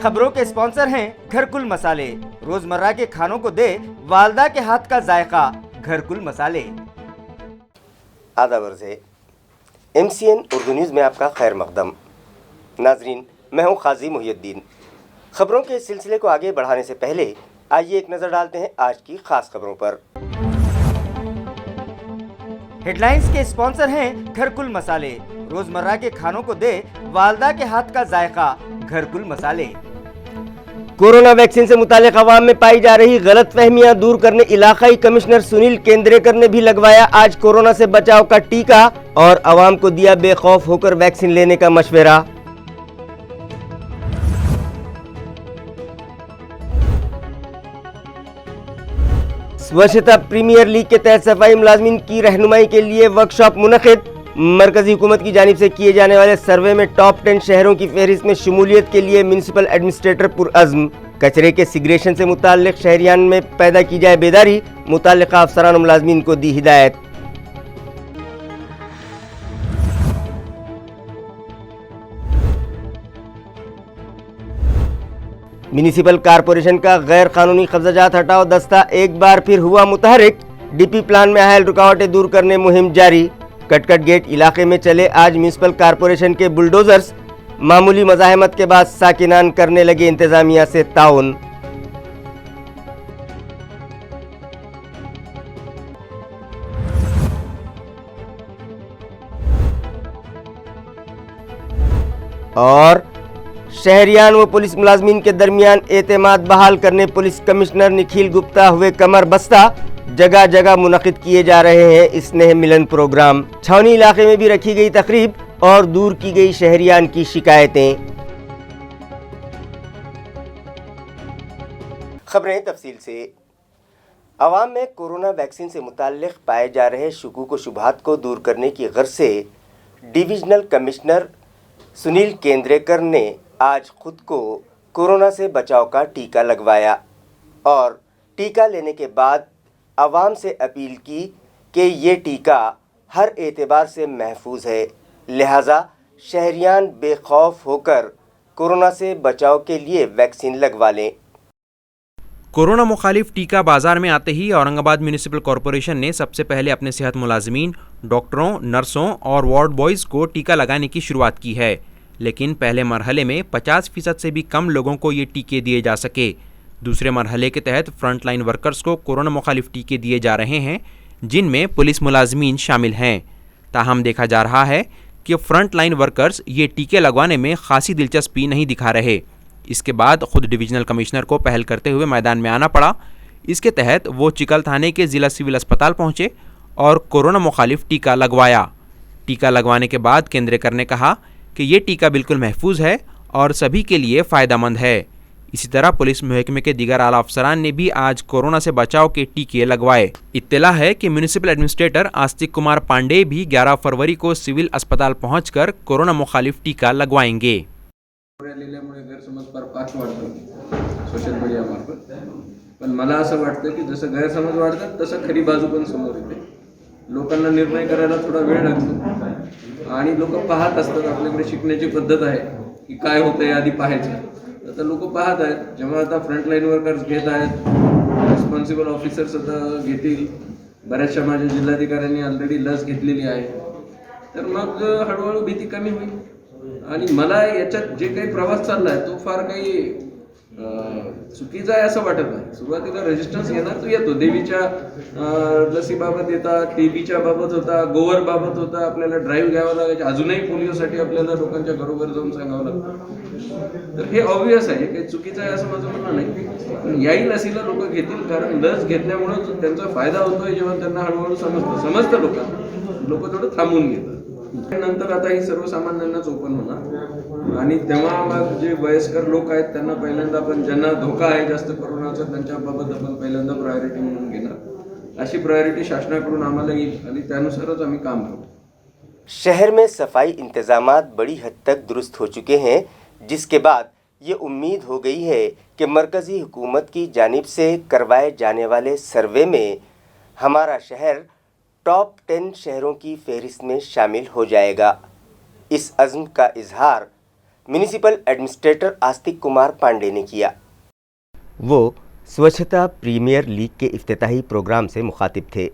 खबरों के स्पॉन्सर हैं घरकुल मसाले। रोजमर्रा के खानों को दे वालदा के हाथ का जायका, घरकुल मसाले। आदाब अर्ज़ है, MCN उर्दू न्यूज़ में आपका खैर मकदम। नाजरीन, मैं हूं काजी मुहियुद्दीन। खबरों के सिलसिले को आगे बढ़ाने से पहले आइए एक नज़र डालते हैं आज की खास खबरों पर। हेडलाइंस के स्पॉन्सर हैं घरकुल मसाले। रोजमर्रा के खानों को दे वालदा के हाथ का जायका, घरकुल मसाले। कोरोना वैक्सीन से मुताल्लिक अवाम में पाई जा रही गलत फहमियां दूर करने इलाकाई कमिश्नर सुनील केंद्रेकर ने भी लगवाया आज कोरोना से बचाव का टीका और अवाम को दिया बेखौफ होकर वैक्सीन लेने का मशवरा। स्वच्छता प्रीमियर लीग के तहत सफाई मुलाजमीन की रहनुमाई के लिए वर्कशॉप मुनक़िद। मरकजी हुकूमत की जानिब से किए जाने वाले सर्वे में टॉप 10 शहरों की फहरिस्त में शमूलियत के लिए म्यूनिसिपल एडमिनिस्ट्रेटर पुरअज़्म। कचरे के सिगरेशन से मुताल्लिक शहरियान में पैदा की जाए बेदारी, मुताल्लिका अफसरान मुलाजमीन को दी हिदायत। म्यूनिसिपल कारपोरेशन का गैर कानूनी कब्जाजात हटाओ दस्ता एक बार फिर हुआ मुतहरिक। DP प्लान में हायल रुकावटें दूर करने मुहिम जारी। कटकट गेट इलाके में चले आज म्यूनिसिपल कारपोरेशन के बुलडोजर्स। मामूली मज़ाहमत के बाद साकिनान करने लगे इंतजामिया से ताउन। और शहरियान व पुलिस मुलाजमीन के दरमियान एतमाद बहाल करने पुलिस कमिश्नर निखिल गुप्ता हुए कमर बस्ता। जगह जगह मुनक़िद किए जा रहे हैं स्नेह मिलन प्रोग्राम। छावनी इलाके में भी रखी गई तकरीब और दूर की गई शहरियान की शिकायतें। खबरें तफसील से। अवाम में कोरोना वैक्सीन से मुताल्लिक पाए जा रहे शुकूक व शुबहात को दूर करने की गर्ज से डिविजनल कमिश्नर सुनील केंद्रेकर ने आज खुद को कोरोना से बचाव का टीका लगवाया और टीका लेने के बाद अवाम से अपील की कि ये टीका हर एतबार से महफूज है, लिहाजा शहरियान बेखौफ होकर कोरोना से बचाव के लिए वैक्सीन लगवा लें। कोरोना मुखालिफ टीका बाजार में आते ही औरंगाबाद म्यूनिसिपल कॉरपोरेशन ने सबसे पहले अपने सेहत मुलाजमीन, डॉक्टरों, नर्सों और वार्ड बॉयज़ को टीका लगाने की शुरुआत की है, लेकिन पहले मरहले में 50% से भी कम लोगों को ये टीके दिए जा सके। दूसरे मरहले के तहत फ्रंट लाइन वर्कर्स को कोरोना मुखालिफ टीके दिए जा रहे हैं, जिनमें पुलिस मुलाजमीन शामिल हैं। ताहम देखा जा रहा है कि फ्रंट लाइन वर्कर्स ये टीके लगवाने में खासी दिलचस्पी नहीं दिखा रहे। इसके बाद खुद डिविजनल कमिश्नर को पहल करते हुए मैदान में आना पड़ा। इसके तहत वो चिकल थाने के ज़िला सिविल अस्पताल पहुँचे और कोरोना मुखालिफ टीका लगवाया। टीका लगवाने के बाद केंद्रेकर ने कहा कि ये टीका बिल्कुल महफूज है और सभी के लिए फ़ायदेमंद है। इसी तरह पुलिस महकमे के दीगर आला अफसरान ने भी आज कोरोना से बचाव के टीके लगवाए। इत्तला है कि म्यूनिसिपल एडमिनिस्ट्रेटर आस्तिक कुमार पांडे भी 11 फरवरी को सिविल अस्पताल पहुंचकर कोरोना मुखालिफ टीका लगवाएंगे। गैरसमज फार वाढतो सोशल मीडियामार्फत, पण मला असं वाटतं की जसं गैरसमज वाढतात तसं खरी बाजू पण समोर येते। लोकांना निर्णय करायला थोडा वेळ लागतो आणि लोक पाहत असतात। आपल्याकडे शिकण्याची पद्धत आहे की काय होतंय आधी पाहायचं। आता लोक पाहत आहेत, जेव्हा आता फ्रंटलाईन वर्कर्स घेत आहेत, रिस्पॉन्सिबल ऑफिसर्स आता घेतील, बऱ्याचशा माझ्या जिल्हाधिकाऱ्यांनी ऑलरेडी लस घेतलेली आहे, तर मग हळूहळू भीती कमी होईल। आणि मला याच्यात जे काही प्रवास चालला आहे तो फार काही चुकीचा आहे असं वाटत नाही। सुरुवातीला रेजिस्टन्स येणार तो येतो, देवीच्या लसीबाबत येतात, टीबीच्या बाबत होता, गोवर बाबत होता, आपल्याला ड्राईव्ह घ्यावं लागायचे, अजूनही पोलिओसाठी आपल्याला लोकांच्या घरोघर जाऊन सांगावं लागतं। तर हे ऑब्वियस आहे, काही चुकीचं आहे असं माझं म्हणणं नाही, पण याही लसीला लोक घेतील, कारण लस घेतल्यामुळे त्यांचा फायदा होतोय। जेव्हा त्यांना हळूहळू समजतं लोकांना, लोक थोडं थांबून घेतात। नंतर आता ही सर्वसामान्यांनाच ओपन होणार आणि तेव्हा मग जे वयस्कर लोक आहेत त्यांना पहिल्यांदा आपण, ज्यांना धोका आहे जास्त कोरोनाचा, त्यांच्याबाबत आपण पहिल्यांदा प्रायोरिटी म्हणून घेणार। अशी प्रायोरिटी शासनाकडून आम्हाला येईल आणि त्यानुसारच आम्ही काम करू। शहर में सफाई इंतजामात बड़ी हद तक दुरुस्त हो चुके हैं, जिसके बाद ये उम्मीद हो गई है कि मरकज़ी हुकूमत की जानिब से करवाए जाने वाले सर्वे में हमारा शहर टॉप 10 शहरों की फहरिस्त में शामिल हो जाएगा। इस अज़्म का इजहार म्यूनिसिपल एडमिनिस्ट्रेटर आस्तिक कुमार पांडे ने किया। वो स्वच्छता प्रीमियर लीग के इफ्तिताही प्रोग्राम से मुखातिब थे।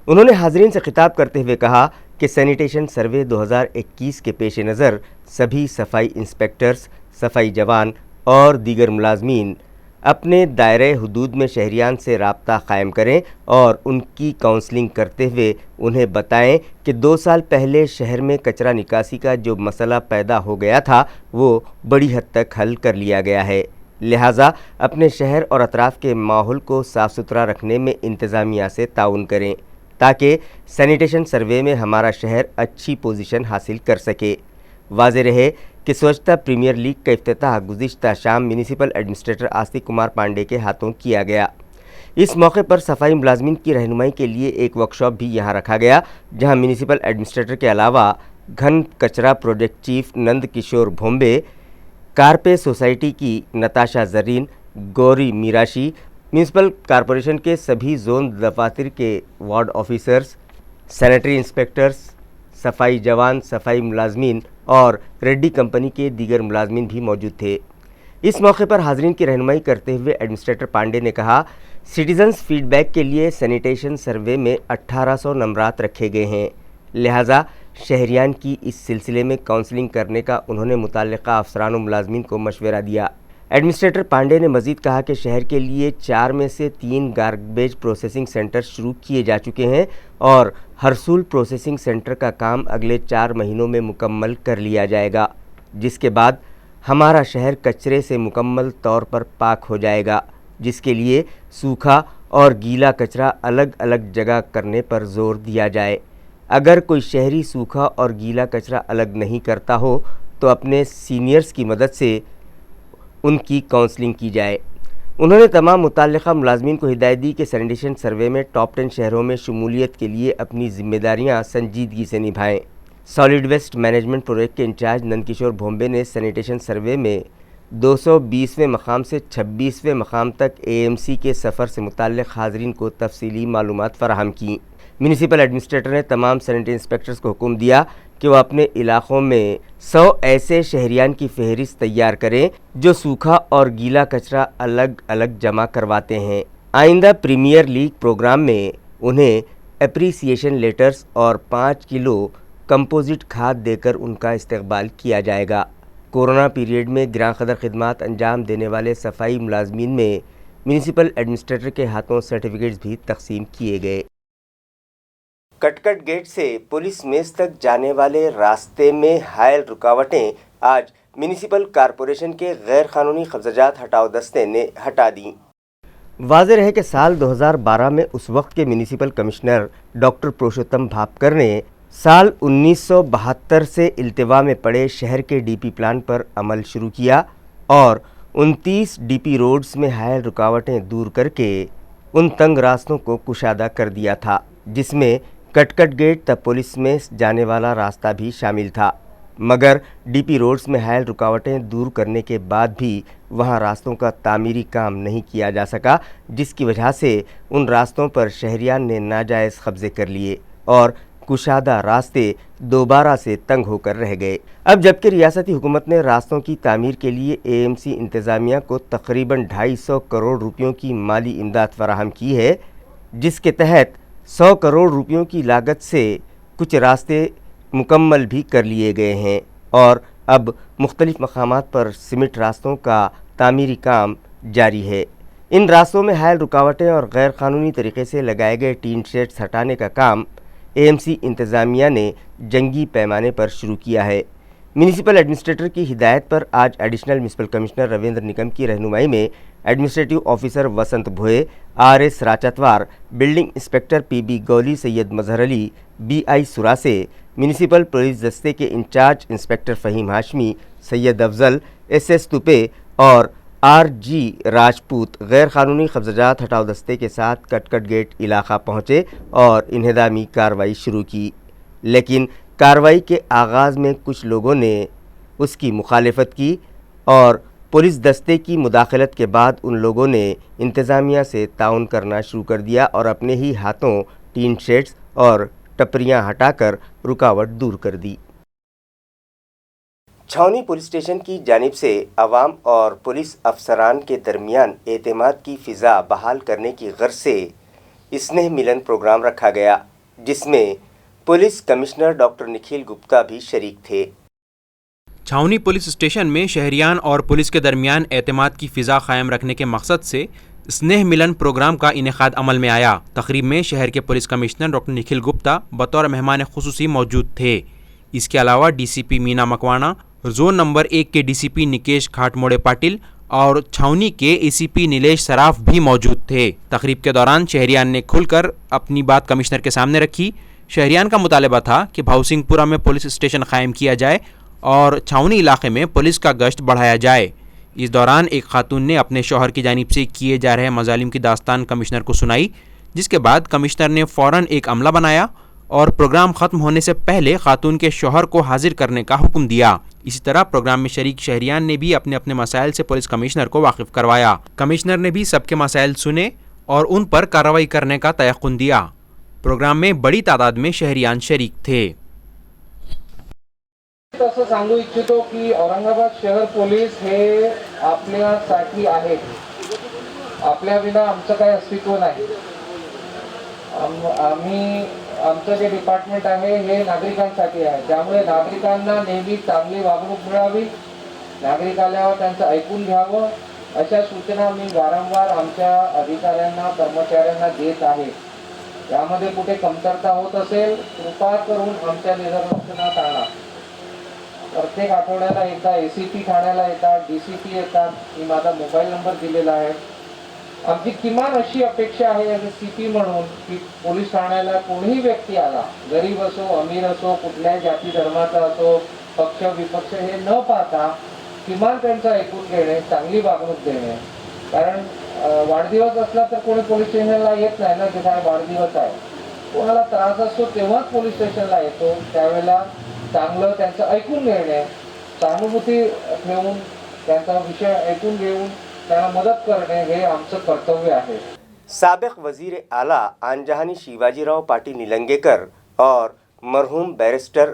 उन्होंने हाज़रीन से खिताब करते हुए कहा कि सैनिटेशन सर्वे 2021 के पेश नज़र सभी सफाई इंस्पेक्टर्स, सफाई जवान और दीगर मुलाजमीन अपने दायरे हुदूद में शहरियान से राब्ता कायम करें और उनकी काउंसलिंग करते हुए उन्हें बताएं कि 2 साल पहले शहर में कचरा निकासी का जो मसला पैदा हो गया था वो बड़ी हद तक हल कर लिया गया है। लिहाजा अपने शहर और अतराफ़ के माहौल को साफ़ सुथरा रखने में इंतज़ामिया से ताउन करें ताकि सैनिटेशन सर्वे में हमारा शहर अच्छी पोजीशन हासिल कर सके। वाज़े रहे कि स्वच्छता प्रीमियर लीग का इफ्तिताह गुज़िश्ता शाम म्यूनिसिपल एडमिनिस्ट्रेटर आस्तिक कुमार पांडे के हाथों किया गया। इस मौके पर सफाई मुलाजमीन की रहनुमाई के लिए एक वर्कशॉप भी यहाँ रखा गया, जहाँ म्यूनिसिपल एडमिनिस्ट्रेटर के अलावा घन कचरा project chief Nand Kishore Bhombe, carpet society की नताशा जरीन, गौरी मीराशी, म्यूनिसिपल कॉरपोरेशन के सभी जोन दफातर के वार्ड ऑफिसर्स, सैनिटरी इंस्पेक्टर्स, सफाई जवान, सफाई मुलाजमीन और रेड्डी कंपनी के दीगर मुलाजमीन भी मौजूद थे। इस मौके पर हाज़रीन की रहनुमाई करते हुए एडमिनिस्ट्रेटर पांडे ने कहा, सिटीजन्स फीडबैक के लिए सैनिटेशन सर्वे में 1800 नंबरात रखे गए हैं, लिहाजा शहरियान की इस सिलसिले में काउंसलिंग करने का उन्होंने मुताल्लिका अफसरान व मुलाजमीन को मशवरा दिया। एडमिनिस्ट्रेटर पांडे ने मज़ीद कहा कि शहर के लिए 4 में से 3 गार्बेज प्रोसेसिंग सेंटर शुरू किए जा चुके हैं और हरसूल प्रोसेसिंग सेंटर का काम अगले 4 महीनों में मुकम्मल कर लिया जाएगा, जिसके बाद हमारा शहर कचरे से मुकम्मल तौर पर पाक हो जाएगा, जिसके लिए सूखा और गीला कचरा अलग अलग जगह करने पर जोर दिया जाए। अगर कोई शहरी सूखा और गीला कचरा अलग नहीं करता हो तो अपने सीनियर्स की मदद से उनकी काउंसलिंग की जाए। उन्होंने तमाम मुताल्लिका मुलाजमीन को हिदायत दी कि सैनिटेशन सर्वे में टॉप 10 शहरों में शमूलियत के लिए अपनी जिम्मेदारियां संजीदगी से निभाएं। सॉलिड वेस्ट मैनेजमेंट प्रोजेक्ट के इंचार्ज नंद किशोर भोंबे ने सैनिटेशन सर्वे में 220वें मकाम से 26वें मकाम तक AMC के सफ़र से मुताल्लिक़ हाज़रीन को तफसीली मालूमात फ़राहम की। म्यूनिसिपल एडमिनिस्ट्रेटर ने तमाम सैनिटरी इंस्पेक्टर्स को हुक्म दिया कि वह अपने इलाक़ों में 100 ऐसे शहरियान की फहरिस्त तैयार करें जो सूखा और गीला कचरा अलग अलग जमा करवाते हैं। आइंदा प्रीमियर लीग प्रोग्राम में उन्हें एप्रीसिएशन लेटर्स और 5 किलो कंपोजिट खाद देकर उनका इस्तकबाल किया जाएगा। कोरोना पीरियड में गिरां क़दर खिदमात अंजाम देने वाले सफाई मुलाजमीन में म्यूनिसिपल एडमिनिस्ट्रेटर के हाथों सर्टिफिकेट्स भी तकसीम किए गए। कटकट गेट से पुलिस मेस तक जाने वाले रास्ते में हायल रुकावटें आज म्यूनिसिपल कॉरपोरेशन के गैर कानूनी कब्ज़ात हटाओ दस्ते ने हटा दी। वाज़ेह है कि साल 2012 में उस वक्त के municipal commissioner doctor Purushottam Bhapkar ने साल 1972 से इल्तिवा में पड़े शहर के DP प्लान पर अमल शुरू किया और 29 DP रोड्स में हायल रुकावटें दूर करके उन तंग रास्तों को कुशादा कर दिया था, जिसमें कटकट गेट तक पुलिस में जाने वाला रास्ता भी शामिल था। मगर DP रोड्स में हायल रुकावटें दूर करने के बाद भी वहां रास्तों का तामीरी काम नहीं किया जा सका, जिसकी वजह से उन रास्तों पर शहरियान ने नाजायज़ कब्ज़े कर लिए और कुशादा रास्ते दोबारा से तंग होकर रह गए। अब जबकि रियासती हुकूमत ने रास्तों की तामीर के लिए AMC इंतज़ामिया को तकरीबन 250 करोड़ रुपयों की माली इमदाद फराहम की है, जिसके तहत 100 करोड़ रुपयों की लागत से कुछ रास्ते मुकम्मल भी कर लिए गए हैं और अब मुख्तलिफ मकामात पर सीमेंट रास्तों का तामीरी काम जारी है। इन रास्तों में हायल रुकावटें और गैर कानूनी तरीके से लगाए गए टीन शेड्स हटाने का काम AMC इंतज़ामिया ने जंगी पैमाने पर शुरू किया है। म्यूनिसिपल एडमिनिस्ट्रेटर की हिदायत पर आज additional municipal commissioner Ravindra Nikam की रहनुमाई में administrative officer Vasant Bhoye, RS Rachatwar, building inspector PB Gawli, Syed Mazhar Ali, BI Surase, municipal police दस्ते के in charge inspector Faheem Hashmi, Syed Afzal, SS Tupe और RG राजपूत गैर कानूनी कब्ज़ात हटाओ दस्ते के साथ कटकट गेट इलाका पहुँचे और इन्हदामी कार्रवाई शुरू की, लेकिन कार्रवाई के आगाज़ में कुछ लोगों ने उसकी मुखालिफत की और पुलिस दस्ते की मुदाखलत के बाद उन लोगों ने इंतज़ामिया से ताउन करना शुरू कर दिया और अपने ही हाथों टीन शेड्स और टपरियां हटाकर रुकावट दूर कर दी। छावनी पुलिस स्टेशन की जानिब से अवाम और पुलिस अफसरान के दरमियान एतमाद की फ़िज़ा बहाल करने की गर्ज से स्नेह मिलन प्रोग्राम रखा गया, जिसमें police commissioner doctor Nikhil Gupta भी शरीक थे। छावनी पुलिस स्टेशन में शहरियान और पुलिस के दरमियान एतमाद की फ़िज़ा कायम रखने के मकसद से स्नेह मिलन प्रोग्राम का इनेकाद अमल में आया। तकरीब में शहर के police commissioner doctor Nikhil Gupta बतौर मेहमान खुसूसी मौजूद थे। इसके अलावा DCP Meena Makwana, zone number 1 के डीसीपी निकेश घाटमोड़े पाटिल और छावनी के एसीपी नीलेश सराफ भी मौजूद थे। तकरीब के दौरान शहरियान ने खुलकर अपनी बात कमिश्नर के सामने रखी। शहरियान का मुतालबा था कि भाउसिंगपुरा में पुलिस स्टेशन कायम किया जाए और छावनी इलाके में पुलिस का गश्त बढ़ाया जाए। इस दौरान एक खातून ने अपने शौहर की जानिब से किए जा रहे मजालिम की दास्तान कमिश्नर को सुनाई, जिसके बाद कमिश्नर ने फ़ौरन एक अमला बनाया और प्रोग्राम ख़त्म होने से पहले खातून के शौहर को हाजिर करने का हुक्म दिया। इसी तरह प्रोग्राम में शरीक शहरियान ने भी अपने अपने मसाइल से पुलिस कमिश्नर को वाकिफ़ करवाया। कमिश्नर ने भी सबके मसाइल सुने और उन पर कार्रवाई करने का तयक़ुन दिया। प्रोग्राम में बड़ी तादाद में शहरियान शरीक थे। असं सांगू इच्छितो की औरंगाबाद शहर पोलीस हे आपल्यासाठी आहे, आपल्या विना आमचं काही अस्तित्व नाही। आम्ही आमचं जे डिपार्टमेंट आहे हे नागरिकांसाठी आहे, त्यामुळे नागरिकांना नेहमी चांगली वागणूक मिळावी, नागरिकांना त्यांचं ऐकून घ्यावं अशा सूचना मी वारंवार आमच्या अधिकाऱ्यांना कर्मचाऱ्यांना देत आहे। यामध्ये कुठे कमतरता होत असेल कृपा करून आमच्या निदर्शनास आणा। प्रत्येक आठवड्याला एकदा एसीपी ठाण्याला येतात, डीसीपी येतात, मी माझा मोबाईल नंबर दिलेला आहे। आमची किमान अशी अपेक्षा आहे ॲज अ सीपी म्हणून की पोलीस ठाण्याला कोणीही व्यक्ती आला, गरीब असो अमीर असो कुठल्याही जाती धर्माचा असो पक्ष विपक्ष हे न पाहता किमान त्यांचं ऐकून घेणे, चांगली वागणूक देणे। कारण वाढदिवस असला तर कोणी पोलीस स्टेशनला येत नाही ना, तिथे वाढदिवस आहे, कोणाला त्रास असतो तेव्हाच पोलीस स्टेशनला येतो। त्यावेळेला चांगलं त्यांचं ऐकून घेणे, सहानुभूती ठेवून त्यांचा विषय ऐकून घेऊन त्यांना मदत करणे हे आमचं कर्तव्य आहे। साबिक वजीर आला आनजहानी शिवाजीराव पाटिल निलंगेकर और मरहूम बैरिस्टर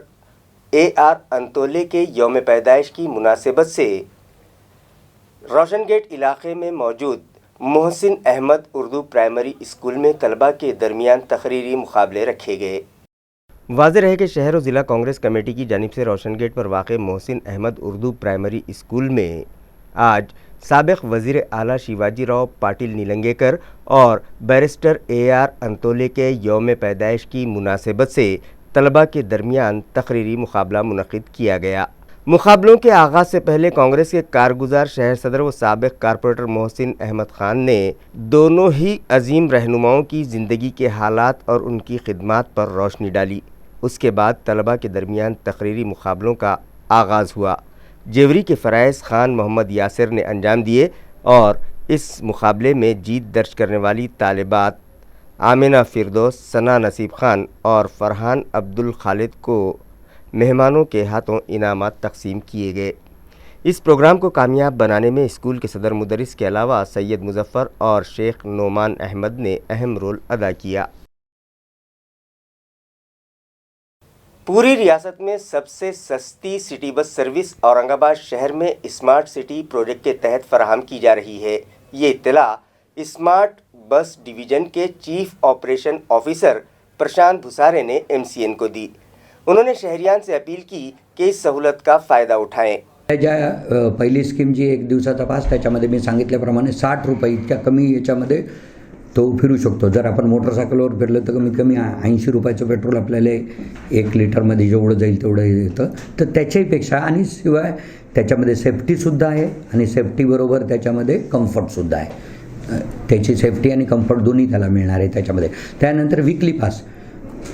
AR अंतोले के यौम पैदाइश की मुनासिबत से रोशन गेट इलाके में मौजूद मोहसिन अहमद उर्दू प्राइमरी स्कूल में तलबा के दरमियान तकरीरी मुकाबले रखे गए। वाज़ेह है कि शहर और ज़िला कांग्रेस कमेटी की जानिब से रोशन गेट पर वाक़ मोहसिन अहमद उर्दू प्राइमरी स्कूल में आज साबिक वज़ीर आला शिवाजीराव पाटिल निलंगेकर और बैरिस्टर AR अंतोले के यौम पैदाइश की मुनासिबत से तलबा के दरमियान तकरीरी मुकाबला मुनक़िद किया गया। मुकाबलों के आगाज़ से पहले कांग्रेस के कारगुजार शहर सदर व साबिक कारपोरेटर मोहसिन अहमद ख़ान ने दोनों ही अजीम रहनुमाओं की ज़िंदगी के हालात और उनकी खिदमात पर रोशनी डाली। उसके बाद तलबा के दरमियान तकरीरी मुकाबलों का आगाज़ हुआ। जेवरी के फ़राइज़ ख़ान मोहम्मद यासिर ने अंजाम दिए और इस मुकाबले में जीत दर्ज करने वाली तालिबात आमिना फ़िरदौस, सना नसीब ख़ान और फ़रहान अब्दुल खालिद को मेहमानों के हाथों इनामात तकसीम किए गए। इस प्रोग्राम को कामयाब बनाने में स्कूल के सदर मुदरिस के अलावा सैयद मुज़फ़्फ़र और शेख नोमान अहमद ने अहम रोल अदा किया। पूरी रियासत में सबसे सस्ती सिटी बस सर्विस औरंगाबाद शहर में स्मार्ट सिटी प्रोजेक्ट के तहत फराहम की जा रही है। ये इत्तला स्मार्ट बस डिवीज़न के चीफ ऑपरेशन ऑफिसर प्रशांत भुसारे ने MCN को दी। उन्होंने शहरियान से अपील की कि इस सहूलत का फ़ायदा उठाएं। पहिली स्कीम जी 1 दिवसाचा पास, त्याच्यामध्ये मी सांगितल्याप्रमाणे 60 रुपये इतक्या कमी याच्यामध्ये तो फिरू शकतो। जर आपण मोटरसायकलवर फिरलं तर कमीत कमी 80 रुपयाचं पेट्रोल आपल्याला 1 लिटरमध्ये जेवढं जाईल तेवढं येतं। तर त्याच्याहीपेक्षा आणि शिवाय त्याच्यामध्ये सेफ्टीसुद्धा आहे आणि सेफ्टीबरोबर त्याच्यामध्ये कम्फर्टसुद्धा आहे। त्याची सेफ्टी आणि कम्फर्ट दोन्ही त्याला मिळणार आहे त्याच्यामध्ये। त्यानंतर वीकली पास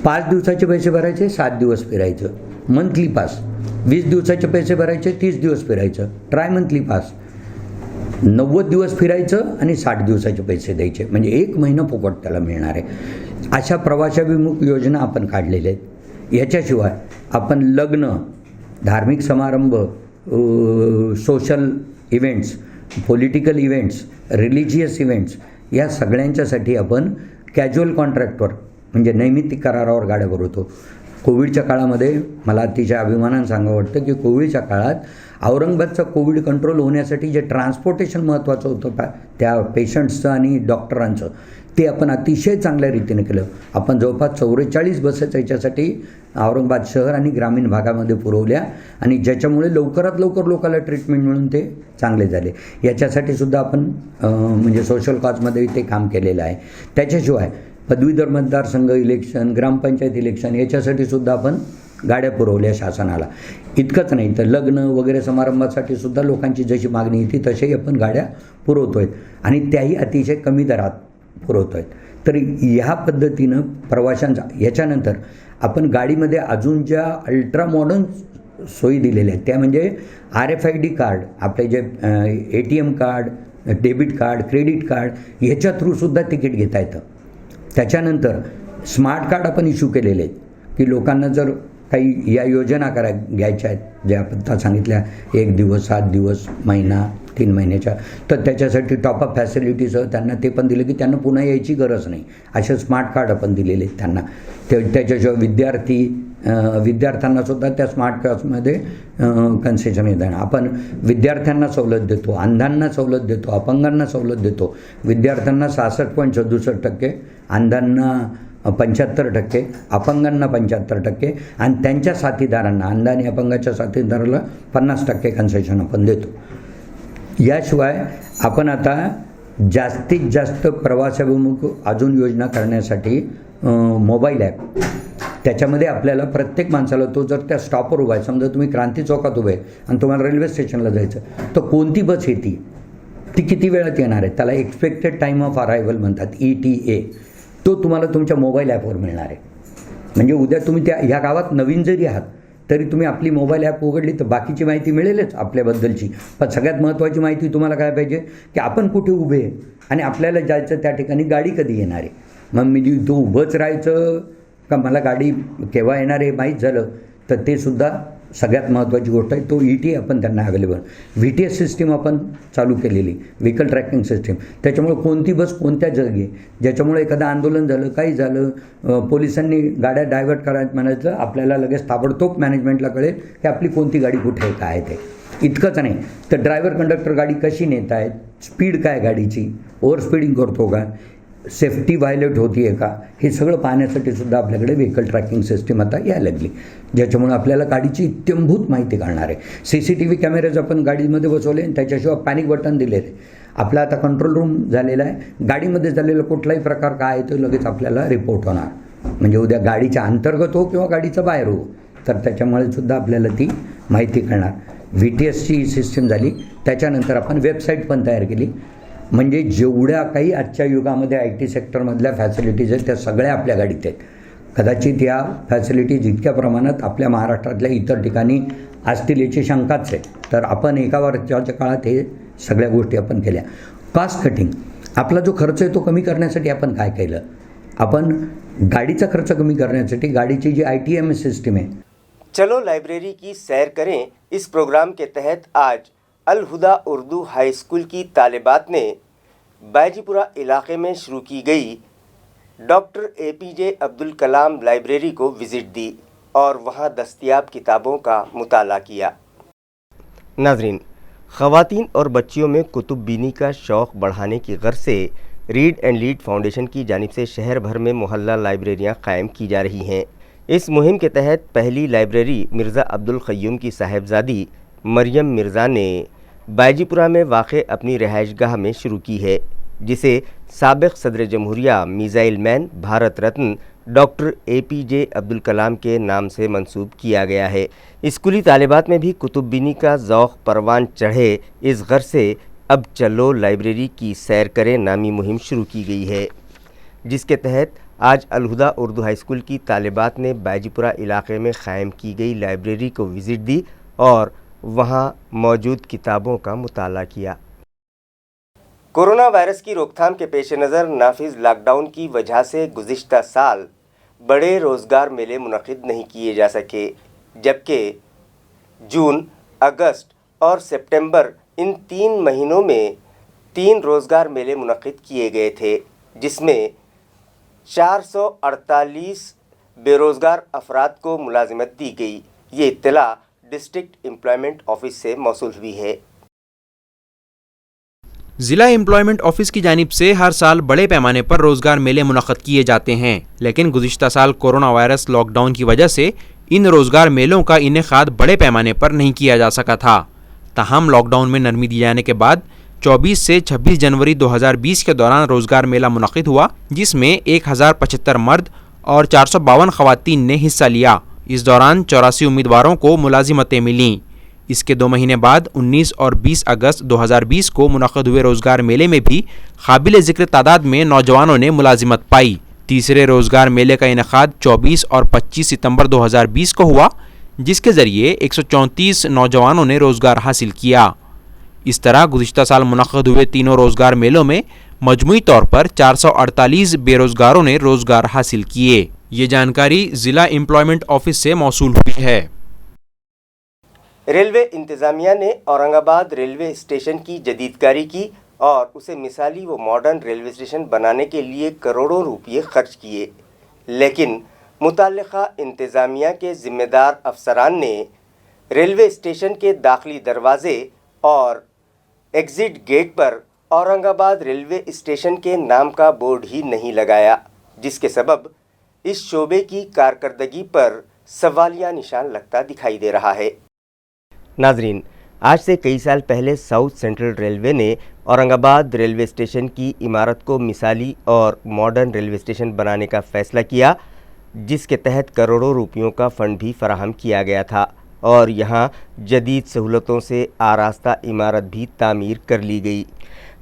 5 दिवसाचे पैसे भरायचे, 7 दिवस फिरायचं। मंथली पास 20 दिवसाचे पैसे भरायचे, 30 दिवस फिरायचं। ट्राय मंथली पास 90 दिवस फिरायचं आणि 60 दिवसाचे पैसे द्यायचे, म्हणजे 1 महिना फुकट त्याला मिळणार आहे। अशा प्रवासाभिमुख योजना आपण काढलेल्या आहेत। याच्याशिवाय आपण लग्न, धार्मिक समारंभ, social events, political events, religious events या सगळ्यांच्यासाठी आपण कॅज्युअल कॉन्ट्रॅक्टवर म्हणजे नैमित्तिक करारावर गाड्या भरवतो। कोविडच्या काळामध्ये मला अतिशय अभिमानानं सांगावं वाटतं की कोविडच्या काळात औरंगाबादचं कोविड कंट्रोल होण्यासाठी जे ट्रान्सपोर्टेशन महत्त्वाचं होतं त्या पेशंट्सचं आणि डॉक्टरांचं, ते आपण अतिशय चांगल्या रीतीने केलं. आपण जवळपास 44 बसेस याच्यासाठी औरंगाबाद शहर आणि ग्रामीण भागामध्ये पुरवल्या आणि ज्याच्यामुळे लवकरात लवकर लोकांना ट्रीटमेंट मिळून ते चांगले झाले. याच्यासाठी सुद्धा आपण म्हणजे सोशल कॉजमध्ये ते काम केलेलं आहे. त्याच्याशिवाय पदवीधर मतदारसंघ इलेक्शन, ग्रामपंचायत इलेक्शन याच्यासाठी सुद्धा आपण गाड्या पुरवल्या शासनाला. इतकंच नाही तर लग्न वगैरे समारंभासाठी सुद्धा लोकांची जशी मागणी येते तशाही आपण गाड्या पुरवतो आहेत आणि त्याही अतिशय कमी दरात पुरवतो आहेत. तर ह्या पद्धतीनं प्रवाशांचा याच्यानंतर आपण गाडीमध्ये अजून ज्या अल्ट्रा मॉडर्न सोयी दिलेल्या आहेत त्या म्हणजे RFID कार्ड, आपले जे ATM card, debit card, credit card ह्याच्या थ्रूसुद्धा तिकीट घेता येतं. त्याच्यानंतर स्मार्ट कार्ड आपण इश्यू केलेले आहेत की लोकांना जर काही या योजना घ्यायच्या आहेत ज्या आपण आता सांगितल्या 1 दिवस, 7 दिवस, महिना, 3 महिन्याच्या, तर त्याच्यासाठी टॉपअप फॅसिलिटीसह त्यांना ते पण दिलं की त्यांना पुन्हा यायची गरज नाही. असे स्मार्ट कार्ड आपण दिलेले आहेत त्यांना. त्याच्याशिवाय विद्यार्थ्यांनासुद्धा त्या स्मार्ट कार्ड्समध्ये कन्सेशन येतं. आपण विद्यार्थ्यांना सवलत देतो, अंधांना सवलत देतो, अपंगांना सवलत देतो. विद्यार्थ्यांना 66.67%, अंधांना 75%, अपंगांना 75% आणि त्यांच्या साथीदारांना, अंध आणि अपंगाच्या साथीदाराला 50% कन्सेशन आपण देतो. याशिवाय आपण आता जास्तीत जास्त प्रवासाभिमुख अजून योजना करण्यासाठी मोबाईल ॲप, त्याच्यामध्ये आपल्याला प्रत्येक माणसाला तो जर त्या स्टॉपवर उभा आहे, समजा तुम्ही क्रांती चौकात उभे आहे आणि तुम्हाला रेल्वे स्टेशनला जायचं, तर कोणती बस येते, ती किती वेळात येणार आहे, त्याला एक्सपेक्टेड टाईम ऑफ अरायव्हल म्हणतात, ETA. तो तुम्हाला तुमच्या मोबाईल ॲपवर मिळणार आहे. म्हणजे उद्या तुम्ही ह्या गावात नवीन जरी आहात तरी तुम्ही आपली मोबाईल ॲप उघडली तर बाकीची माहिती मिळेलच आपल्याबद्दलची. पण सगळ्यात महत्त्वाची माहिती तुम्हाला काय पाहिजे की आपण कुठे उभे आहे आणि आपल्याला जायचं त्या ठिकाणी गाडी कधी येणार आहे. मग मी तो उभंच राहायचं का मला गाडी केव्हा येणार आहे माहीत झालं तर ते सुद्धा सगळ्यात महत्त्वाची गोष्ट आहे. तो ETA आपण त्यांना अवेलेबल. VTS सिस्टीम आपण चालू केलेली, व्हेकल ट्रॅकिंग सिस्टीम. त्याच्यामुळे कोणती बस कोणत्या जागी आहे, ज्याच्यामुळे एखादं आंदोलन झालं, काही झालं, पोलिसांनी गाड्या डायव्हर्ट करायचं म्हणायचं, आपल्याला लगेच ताबडतोब मॅनेजमेंटला कळेल की आपली कोणती गाडी कुठे आहे, काय ते. इतकंच नाही तर ड्रायव्हर कंडक्टर गाडी कशी नेत आहेत, स्पीड काय गाडीची, ओव्हर स्पीडिंग करतो का, सेफ्टी व्हायलेट होती आहे का, हे सगळं पाहण्यासाठी सुद्धा आपल्याकडे व्हेकल ट्रॅकिंग सिस्टीम आता यायला लागली, ज्याच्यामुळे आपल्याला गाडीची इत्यंभूत माहिती कळणार आहे. CCTV कॅमेरेज आपण गाडीमध्ये बसवले आणि त्याच्याशिवाय पॅनिक बटन दिलेले. आपला आता कंट्रोल रूम झालेला आहे. गाडीमध्ये झालेला कुठलाही प्रकार काय आहे तो लगेच आपल्याला रिपोर्ट होणार. म्हणजे उद्या गाडीच्या अंतर्गत हो किंवा गाडीच्या बाहेर हो तर त्याच्यामुळे सुद्धा आपल्याला ती माहिती कळणार. VTSची सिस्टीम झाली. त्याच्यानंतर आपण वेबसाईट पण तयार केली. म्हणजे जेवढ्या काही आजच्या युगामध्ये IT सेक्टरमधल्या फॅसिलिटीज आहेत त्या सगळ्या आपल्या गाडीत आहेत. कदाचित या फॅसिलिटीज इतक्या प्रमाणात आपल्या महाराष्ट्रातल्या इतर ठिकाणी असतील याची शंकाच आहे. तर आपण एका वर्षाच्या काळात हे सगळ्या गोष्टी आपण केल्या. कॉस्ट कटिंग, आपला जो खर्च आहे तो कमी करण्यासाठी आपण काय केलं, आपण गाडीचा खर्च कमी करण्यासाठी गाडीची जी ITMS सिस्टीम आहे. चलो लाइब्रेरी की सैर करें इस प्रोग्राम के तहत आज अल हुदा उर्दू हाई स्कूल की तालिबात ने बैजीपुरा इलाके में शुरू की गई doctor APJ Abdul Kalam library को विज़िट दी और वहां दस्तयाब किताबों का मुताला किया. नाजरीन, ख़वातीन और बच्चियों में कुतुब बीनी का शौक़ बढ़ाने की गर्ज से रीड एंड लीड फाउंडेशन की जानिब से शहर भर में मोहल्ला लाइब्रेरियां कायम की जा रही हैं. इस मुहिम के तहत पहली लाइब्रेरी मिर्ज़ा अब्दुल क़य्यूम की साहिबजादी मरियम मिर्ज़ा ने बैजीपुरा में वाक़ अपनी रिहाइशगाह में शुरू की है, जिसे साबिक़ सदर जमहूरिया missile man Bharat Ratna doctor APJ Abdul Kalam के नाम से मंसूब किया गया है. स्कूली तालिबात में भी कुतुब बीनी का ज़ौक़ परवान चढ़े. इस गर्ज से अब चलो लाइब्रेरी की सैर करें नामी मुहिम शुरू की गई है, जिसके तहत आज अल हुदा उर्दू हाई स्कूल की तालिबात ने बैजीपुरा इलाके में क़ायम की गई लाइब्रेरी को विज़िट दी और वहां मौजूद किताबों का मुताला किया. कोरोना वायरस की रोकथाम के पेश नज़र नाफिज लॉकडाउन की वजह से गुज़िश्ता साल बड़े रोज़गार मेले मुनक़िद नहीं किए जा सके, जबकि जून, अगस्त और सितंबर इन 3 महीनों में 3 रोज़गार मेले मुनक़िद किए गए थे, जिसमें 448 बेरोजगार अफराद को मुलाजिमत दी गई। ये इत्तला डिस्ट्रिक्ट एम्प्लॉयमेंट ऑफिस से मौसूल हुई है। जिला एम्प्लॉयमेंट ऑफिस की जानिब से हर साल बड़े पैमाने पर रोजगार मेले मुनक्कद किए जाते हैं, लेकिन गुज़िश्ता साल कोरोना वायरस लॉकडाउन की वजह से इन रोजगार मेलों का इनेकाद बड़े पैमाने पर नहीं किया जा सका था। ताहम लॉकडाउन में नरमी दी जाने के बाद 24 से 26 जनवरी 2020 के दौरान रोजगार मेला मुनक्किद हुआ, जिसमें 1075 मर्द और 452 खवातीन ने हिस्सा लिया। इस दौरान 84 उम्मीदवारों को मुलाजिमतें मिलीं। इसके 2 महीने बाद 19 और 20 अगस्त 2020 को मुनक्किद हुए रोजगार मेले में भी काबिल ज़िक्र तादाद में नौजवानों ने मुलाजिमत पाई। तीसरे रोजगार मेले का इनेकाद 24 और 25 सितंबर 2020 को हुआ, जिसके ज़रिए 134 नौजवानों ने रोजगार हासिल किया। इस तरह गुज़िश्ता साल मुनक्किद हुए तीनों रोजगार मेलों में मजमूई तौर पर 448 बेरोजगारों ने रोजगार हासिल किए। ये जानकारी जिला एम्प्लॉयमेंट ऑफिस से मौसूल हुई है। रेलवे इंतज़ामिया ने औरंगाबाद रेलवे स्टेशन की जदीदकारी की और उसे मिसाली व मॉडर्न रेलवे स्टेशन बनाने के लिए करोड़ों रुपये खर्च किए, लेकिन मुतल्लिका इंतज़ामिया के ज़िम्मेदार अफसरान ने रेलवे स्टेशन के दाखिली दरवाज़े और एग्ज़िट गेट पर औरंगाबाद रेलवे स्टेशन के नाम का बोर्ड ही नहीं लगाया, जिसके सबब इस शोबे की कारकर्दगी पर सवालिया निशान लगता दिखाई दे रहा है। नाजरीन, आज से कई साल पहले साउथ सेंट्रल रेलवे ने औरंगाबाद रेलवे स्टेशन की इमारत को मिसाली और मॉडर्न रेलवे स्टेशन बनाने का फ़ैसला किया, जिसके तहत करोड़ों रुपयों का फ़ंड भी फराहम किया गया था और यहाँ जदीद सहूलतों से आरास्ता इमारत भी तामीर कर ली गई।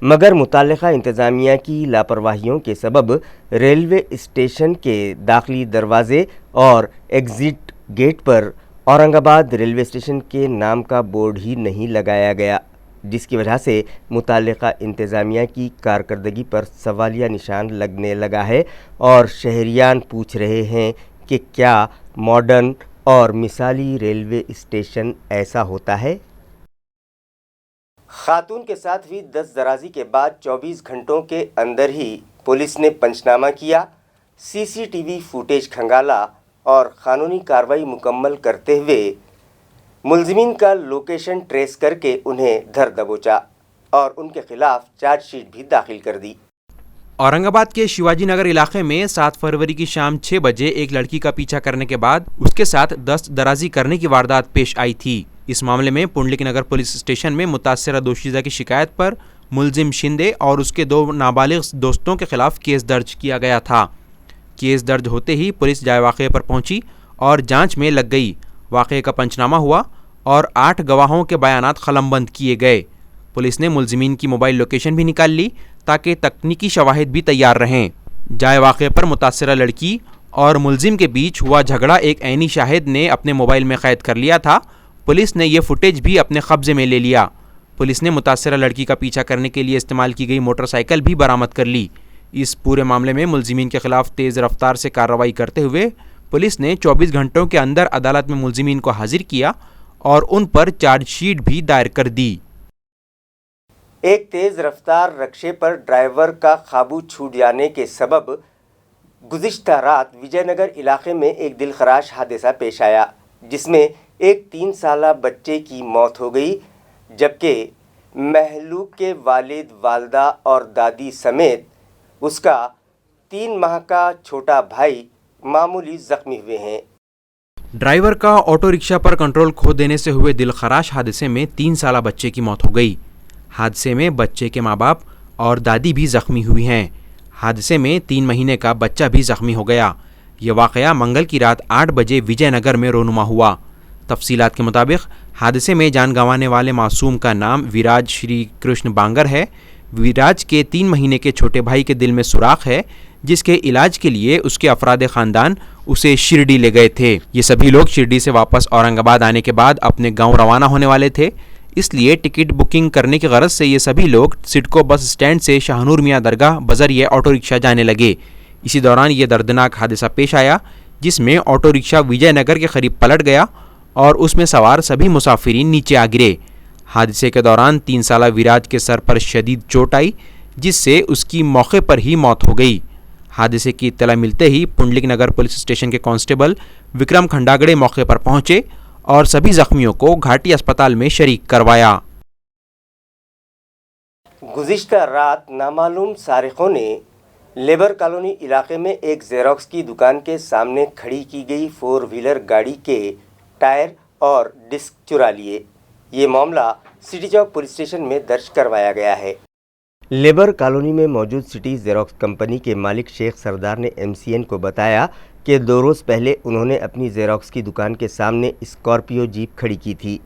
मगर मुतल्लिका इंतज़ामिया की लापरवाहियों के सबब रेलवे स्टेशन के दाखिली दरवाज़े और एग्ज़िट गेट पर औरंगाबाद रेलवे स्टेशन के नाम का बोर्ड ही नहीं लगाया गया, जिसकी वजह से मुतल्लिका इंतज़ामिया की कारकर्दगी पर सवालिया निशान लगने लगा है और शहरियान पूछ रहे हैं कि क्या मॉडर्न और मिसाली रेलवे स्टेशन ऐसा होता है। खातून के साथ हुई 10 दराजी के बाद 24 घंटों के अंदर ही पुलिस ने पंचनामा किया, सीसीटीवी फुटेज खंगाला और क़ानूनी कार्रवाई मुकम्मल करते हुए मुलज़िमीन का लोकेशन ट्रेस करके उन्हें धर दबोचा और उनके खिलाफ चार्जशीट भी दाखिल कर दी। औरंगाबाद के शिवाजी नगर इलाके में 7 फरवरी की शाम 6 बजे एक लड़की का पीछा करने के बाद उसके साथ दस्त दराजी करने की वारदात पेश आई थी। इस मामले में पुंडलिक नगर पुलिस स्टेशन में मुतासिरा दोशीज़ा की शिकायत पर मुलजिम शिंदे और उसके 2 नाबालिग दोस्तों के खिलाफ केस दर्ज किया गया था। केस दर्ज होते ही पुलिस जाए वाक़े पर पहुंची और जांच में लग गई। वाक़े का पंचनामा हुआ और 8 गवाहों के बयानात क़लमबंद किए गए। पुलिस ने मुलजिमीन की मोबाइल लोकेशन भी निकाल ली ताकि तकनीकी शवाहिद भी तैयार रहें। जाए वाक़े पर मुतासिरा लड़की और मुलजिम के बीच हुआ झगड़ा एक ऐनी शाहिद ने अपने मोबाइल में क़ैद कर लिया था। पुलिस ने यह फुटेज भी अपने कब्ज़े में ले लिया। पुलिस ने मुतासिरा लड़की का पीछा करने के लिए इस्तेमाल की गई मोटरसाइकिल भी बरामद कर ली। इस पूरे मामले में मुलजिमीन के खिलाफ तेज़ रफ्तार से कार्रवाई करते हुए पुलिस ने 24 घंटों के अंदर अदालत में मुलजिमीन को हाजिर किया और उन पर चार्जशीट भी दायर कर दी। एक तेज़ रफ्तार रक्शे पर ड्राइवर का काबू छूट जाने के सबब गुज़िश्ता रात विजयनगर इलाके में एक दिलखराश हादसा पेश आया, जिसमें एक 3 साला बच्चे की मौत हो गई, जबकि महलूक के वालिद, वालदा और दादी समेत उसका 3 माह का छोटा भाई मामूली ज़ख्मी हुए हैं। ड्राइवर का ऑटो रिक्शा पर कंट्रोल खो देने से हुए दिलखराश हादसे में 3 साला बच्चे की मौत हो गई। हादसे में बच्चे के माँ बाप और दादी भी ज़ख्मी हुई हैं। हादसे में 3 महीने का बच्चा भी ज़ख्मी हो गया। ये वाक़या मंगल की रात 8 बजे विजयनगर में रोनुमा हुआ। तफसीलात के मुताबिक हादसे में जान गंवाने वाले मासूम का नाम विराज श्री कृष्ण बांगर है। विराज के 3 महीने के छोटे भाई के दिल में सुराख है, जिसके इलाज के लिए उसके अफराद ख़ानदान उसे शिरडी ले गए थे। ये सभी लोग शिरडी से वापस औरंगाबाद आने के बाद अपने गांव रवाना होने वाले थे, इसलिए टिकट बुकिंग करने की गरज से ये सभी लोग सिडको बस स्टैंड से शाहनूर मियाँ दरगाह बजरिए ऑटो रिक्शा जाने लगे। इसी दौरान ये दर्दनाक हादसा पेश आया, जिसमें ऑटो रिक्शा विजयनगर के करीब पलट गया और उसमें सवार सभी मुसाफिरीन नीचे आ गिरे। हादसे के दौरान 3 साला विराज के सर पर शदीद चोट आई, जिससे उसकी मौके पर ही मौत हो गई। हादसे की इत्तला मिलते ही पुंडलिक नगर पुलिस स्टेशन के कांस्टेबल विक्रम खंडागड़े मौके पर पहुंचे और सभी जख्मियों को घाटी अस्पताल में शरीक करवाया। गुज़िश्ता रात नामालूम सारिकों ने लेबर कॉलोनी इलाके में एक जेरोक्स की दुकान के सामने खड़ी की गई 4 व्हीलर गाड़ी के टायर और डिस्क चुरा लिए। ये मामला सिटी चौक पुलिस स्टेशन में दर्ज करवाया गया है। लेबर कॉलोनी में मौजूद सिटी जेरोक्स कंपनी के मालिक शेख सरदार ने MCN को बताया कि 2 रोज़ पहले उन्होंने अपनी जेरोक्स की दुकान के सामने स्कॉर्पियो जीप खड़ी की थी।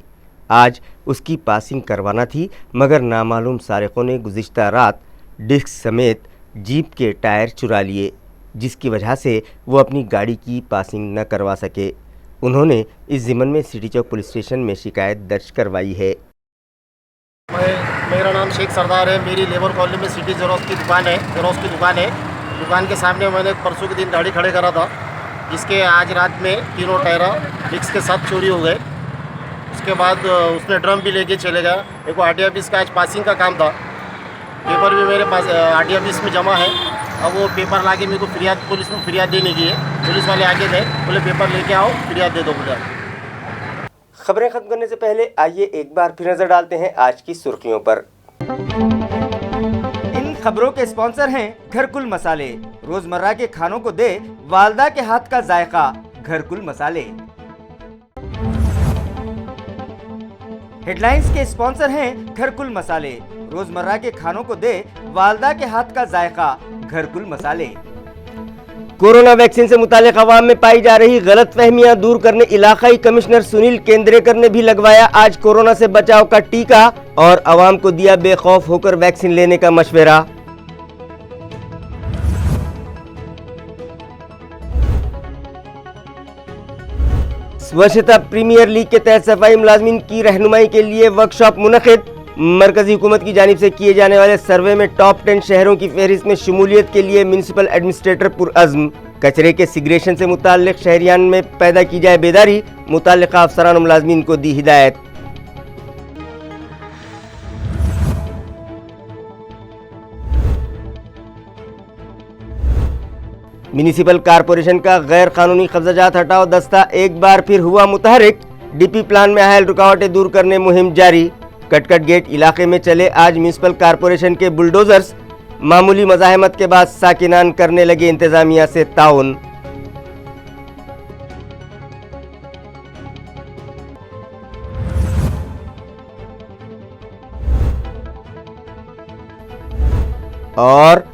आज उसकी पासिंग करवाना थी, मगर नामालूम सारिकों ने गुज़िश्ता रात डिस्क समेत जीप के टायर चुरा लिए, जिसकी वजह से वो अपनी गाड़ी की पासिंग न करवा सके। उन्होंने इस ज़िम्मन में सिटी चौक पुलिस स्टेशन में शिकायत दर्ज करवाई है। मेरा नाम शेख सरदार है। मेरी लेबर कॉलोनी में सिटी जेरोक्स की दुकान है। दुकान के सामने मैंने परसों के दिन गाड़ी खड़े करा था, जिसके आज रात में 3 टायर डिस्क के साथ चोरी हो गए। उसके बाद उसने ड्रम भी लेके चले गया। मेरे को RTO ऑफिस का आज पासिंग का काम था, पेपर भी मेरे पास RTO ऑफिस में जमा है। अब वो पेपर लाके मेरे को पुलिस में फरियाद देने की है। पुलिस वाले आगे गए, बोले पेपर लेके आओ, फरियाद दे दो बोले। खबरें खत्म करने से पहले आइए एक बार फिर नजर डालते हैं आज की सुर्खियों पर। इन खबरों के स्पॉन्सर हैं घरकुल मसाले। रोजमर्रा के खानों को दे वालदा के हाथ का जायका, घरकुल मसाले। हेडलाइंस के स्पॉन्सर हैं घरकुल मसाले। रोजमर्रा के खानों को दे वालदा के हाथ का जायका, घरकुल मसाले। कोरोना वैक्सीन से मुतालिक अवाम में पाई जा रही गलत फहमियां दूर करने इलाकाई कमिश्नर सुनील केंद्रेकर ने भी लगवाया आज कोरोना से बचाव का टीका और अवाम को दिया बेखौफ होकर वैक्सीन लेने का मशवरा। स्वच्छता प्रीमियर लीग के तहत सफाई मुलाजमीन की रहनुमाई के लिए वर्कशॉप मुनक़िद। मरकजी हुकूमत की जानिब से किए जाने वाले सर्वे में टॉप 10 शहरों की फहरिस्त में शमूलियत के लिए म्यूनिसिपल एडमिनिस्ट्रेटर पुरअज़्म। कचरे के सिगरेशन से मुताल्लिक शहरियान में पैदा की जाए बेदारी, मुताल्लिका अफसरान और मुलाजमीन को दी हिदायत। म्यूनिसिपल कारपोरेशन का गैर कानूनी कब्जाजात हटाओ दस्ता एक बार फिर हुआ मुतहरिक। DP प्लान में हायल रुकावटें दूर करने मुहिम जारी। कटकट गेट इलाके में चले आज म्यूनिसिपल कारपोरेशन के बुलडोजर्स। मामूली मज़ाहमत के बाद साकिनान करने लगे इंतजामिया से ताउन। और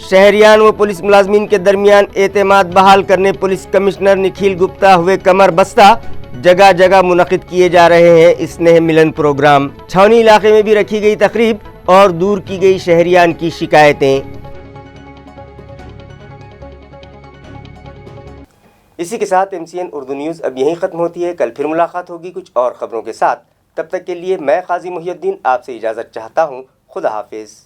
शहरियान व पुलिस मुलाजमीन के दरमियान एतमाद बहाल करने पुलिस कमिश्नर निखिल गुप्ता हुए कमर बस्ता। जगह जगह मुनक़िद किए जा रहे हैं स्नेह मिलन प्रोग्राम। छावनी इलाके में भी रखी गई तकरीब और दूर की गई शहरियान की शिकायतें। इसी के साथ MCN उर्दू न्यूज़ अब यहीं ख़त्म होती है। कल फिर मुलाकात होगी कुछ और ख़बरों के साथ। तब तक के लिए मैं काजी मुहियुद्दीन आपसे इजाज़त चाहता हूँ। खुदा हाफिज़।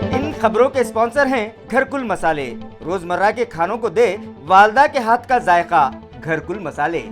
इन खबरों के स्पॉन्सर हैं घरकुल मसाले। रोजमर्रा के खानों को दे वालदा के हाथ का जायका, घरकुल मसाले।